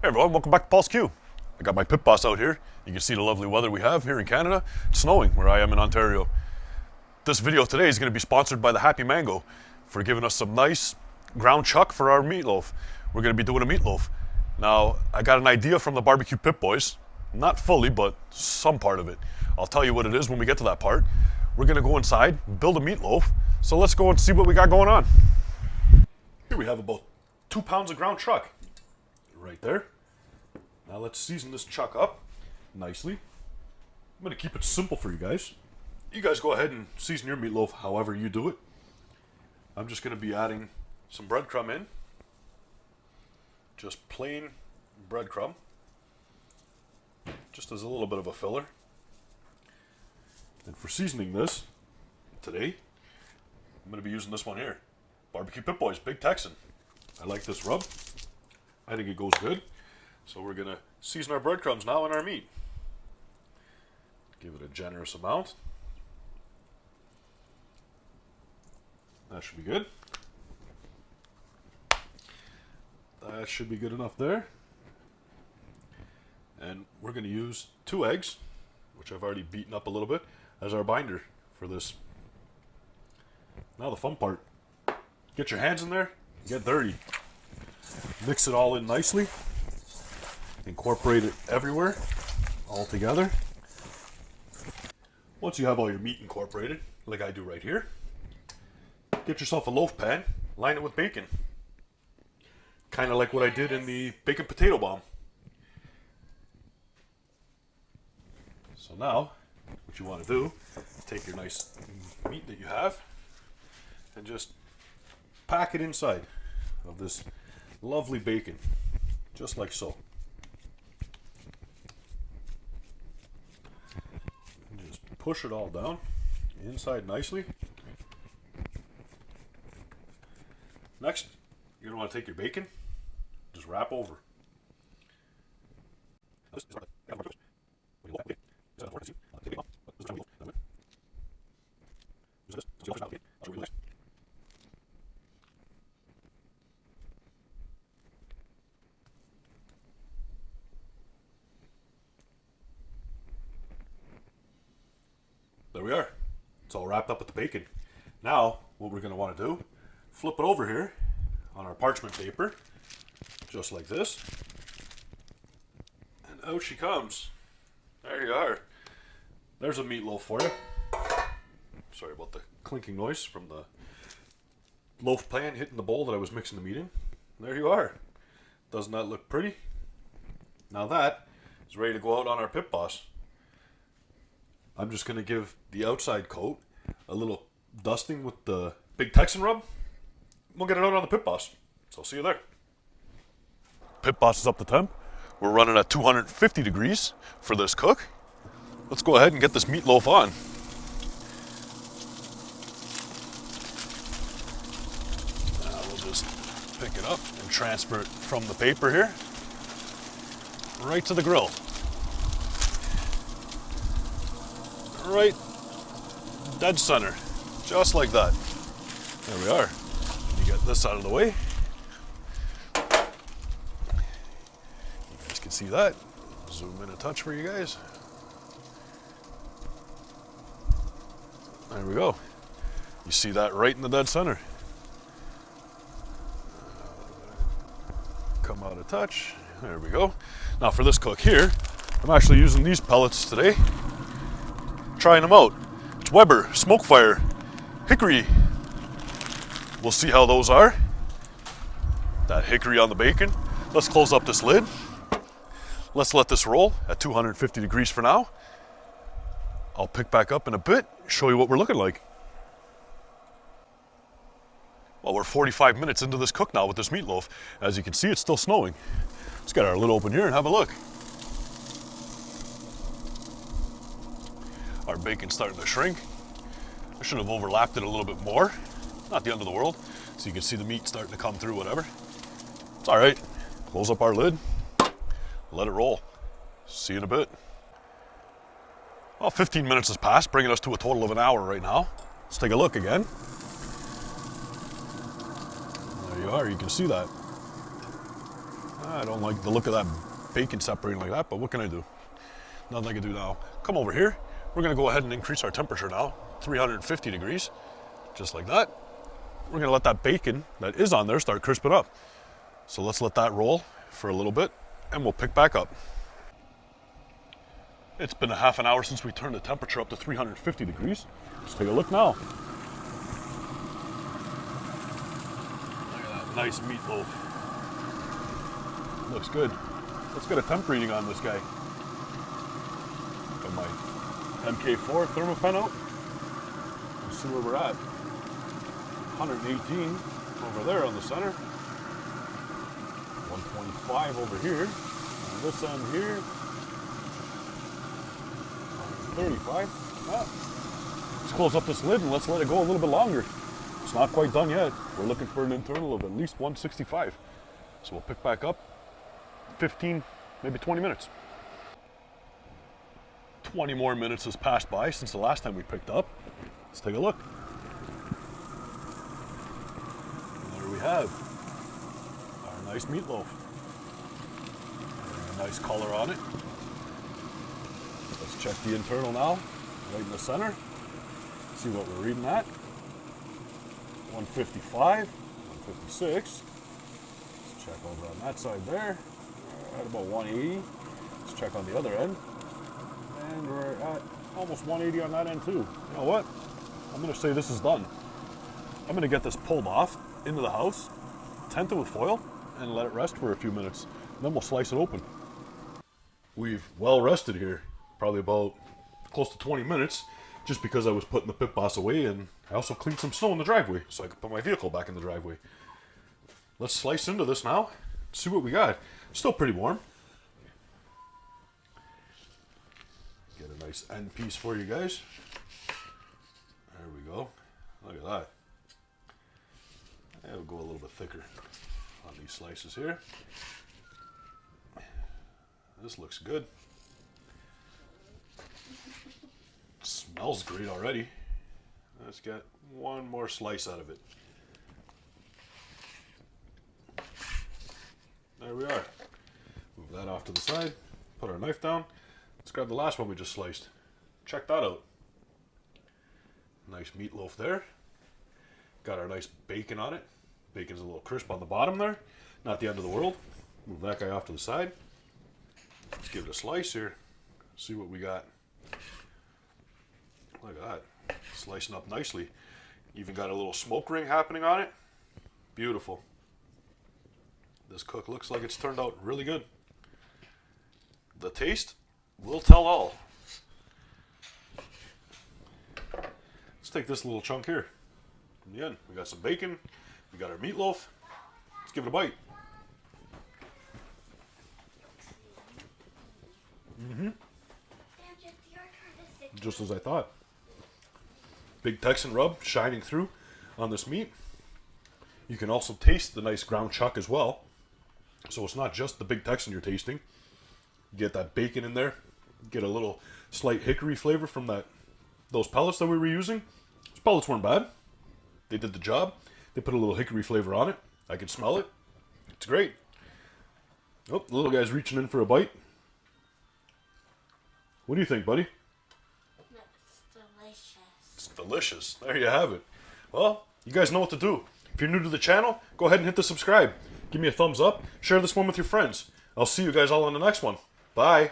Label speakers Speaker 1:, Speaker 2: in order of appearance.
Speaker 1: Hey everyone, welcome back to Paul's Q. I got my pit boss out here. You can see the lovely weather we have here in Canada. It's snowing where I am in Ontario. This video today is going to be sponsored by the Happy Mango for giving us some nice ground chuck for our meatloaf. We're going to be doing a meatloaf. Now, I got an idea from the barbecue pit boys. Not fully, but some part of it. I'll tell you what it is when we get to that part. We're going to go inside, build a meatloaf. So let's go and see what we got going on. Here we have about 2 pounds of ground chuck. Right there. Now let's season this chuck up nicely. I'm going to keep it simple for you guys. You guys go ahead and season your meatloaf however you do it. I'm just going to be adding some breadcrumb in. Just plain breadcrumb. Just as a little bit of a filler. And for seasoning this today, I'm going to be using this one here. Barbecue Pit Boys, Big Texan. I like this rub. I think it goes good. So we're going to season our breadcrumbs now in our meat. Give it a generous amount. That should be good. That should be good enough there. And we're going to use 2 eggs, which I've already beaten up a little bit, as our binder for this. Now the fun part. Get your hands in there, get dirty. Mix it all in nicely. Incorporate it everywhere, all together. Once you have all your meat incorporated, like I do right here, get yourself a loaf pan, line it with bacon. Kind of like what I did in the bacon potato bomb. So now, what you want to do is take your nice meat that you have and just pack it inside of this lovely bacon, just like so. And just push it all down inside nicely. Next, you're going to want to take your bacon, just wrap over. There we are. It's all wrapped up with the bacon. Now, what we're going to want to do, flip it over here on our parchment paper, just like this. And out she comes. There you are. There's a meatloaf for you. Sorry about the clinking noise from the loaf pan hitting the bowl that I was mixing the meat in. There you are. Doesn't that look pretty? Now that is ready to go out on our pit boss. I'm just going to give the outside coat a little dusting with the Big Texan rub. We'll get it out on the pit boss. So I'll see you there. Pit boss is up to temp. We're running at 250 degrees for this cook. Let's go ahead and get this meatloaf on. Now we'll just pick it up and transfer it from the paper here right to the grill. Right dead center, just like that. There we are. You get this out of the way. You guys can see that. Zoom in a touch for you guys. There we go. You see that right in the dead center. Come out a touch. There we go. Now for this cook here, I'm actually using these pellets today. Trying them out. It's Weber, Smokefire, Hickory. We'll see how those are. That hickory on the bacon. Let's close up this lid. Let's let this roll at 250 degrees for now. I'll pick back up in a bit, show you what we're looking like. Well, we're 45 minutes into this cook now with this meatloaf. As you can see, it's still snowing. Let's get our lid open here and have a look. Our bacon's starting to shrink. I should have overlapped it a little bit more. Not the end of the world. So you can see the meat starting to come through, whatever. It's all right. Close up our lid. Let it roll. See you in a bit. Well, 15 minutes has passed, bringing us to a total of an hour right now. Let's take a look again. There you are, you can see that. I don't like the look of that bacon separating like that, but what can I do? Nothing I can do now. Come over here. We're gonna go ahead and increase our temperature now, 350 degrees, just like that. We're gonna let that bacon that is on there start crisping up. So let's let that roll for a little bit and we'll pick back up. It's been a half an hour since we turned the temperature up to 350 degrees. Let's take a look now. Look at that nice meatloaf. Looks good. Let's get a temp reading on this guy. Got my MK4 thermopen out. Let's see where we're at. 118 over there on the center. 125 over here. On this end here. 135. Let's close up this lid and let's let it go a little bit longer. It's not quite done yet. We're looking for an internal of at least 165. So we'll pick back up 15, maybe 20 minutes. 20 more minutes has passed by since the last time we picked up. Let's take a look. And there we have our nice meatloaf. And a nice color on it. Let's check the internal now, right in the center. See what we're reading at. 155, 156. Let's check over on that side there. At about 180. Let's check on the other end. And we're at almost 180 on that end too. You know what? I'm gonna say this is done. I'm gonna get this pulled off into the house, tent it with foil, and let it rest for a few minutes. And then we'll slice it open. We've well rested here, probably about close to 20 minutes, just because I was putting the pit boss away, and I also cleaned some snow in the driveway so I could put my vehicle back in the driveway. Let's slice into this now, see what we got. Still pretty warm. Get a nice end piece for you guys. There we go. Look at that. It'll go a little bit thicker on these slices here. This looks good. Smells great already. Let's get one more slice out of it. There we are. Move that off to the side. Put our knife down. Let's grab the last one we just sliced. Check that out. Nice meatloaf there. Got our nice bacon on it. Bacon's a little crisp on the bottom there. Not the end of the world. Move that guy off to the side. Let's give it a slice here. See what we got. Look at that. Slicing up nicely. Even got a little smoke ring happening on it. Beautiful. This cook looks like it's turned out really good. The taste will tell all. Let's take this little chunk here. In the end, we got some bacon. We got our meatloaf. Let's give it a bite. Just as I thought. Big Texan rub shining through on this meat. You can also taste the nice ground chuck as well. So it's not just the Big Texan you're tasting. You get that bacon in there. Get a little slight hickory flavor from those pellets that we were using. Those pellets weren't bad. They did the job. They put a little hickory flavor on it. I can smell it. It's great. Oh, the little guy's reaching in for a bite. What do you think, buddy?
Speaker 2: It's delicious.
Speaker 1: It's delicious. There you have it. Well, you guys know what to do. If you're new to the channel, go ahead and hit the subscribe. Give me a thumbs up. Share this one with your friends. I'll see you guys all on the next one. Bye.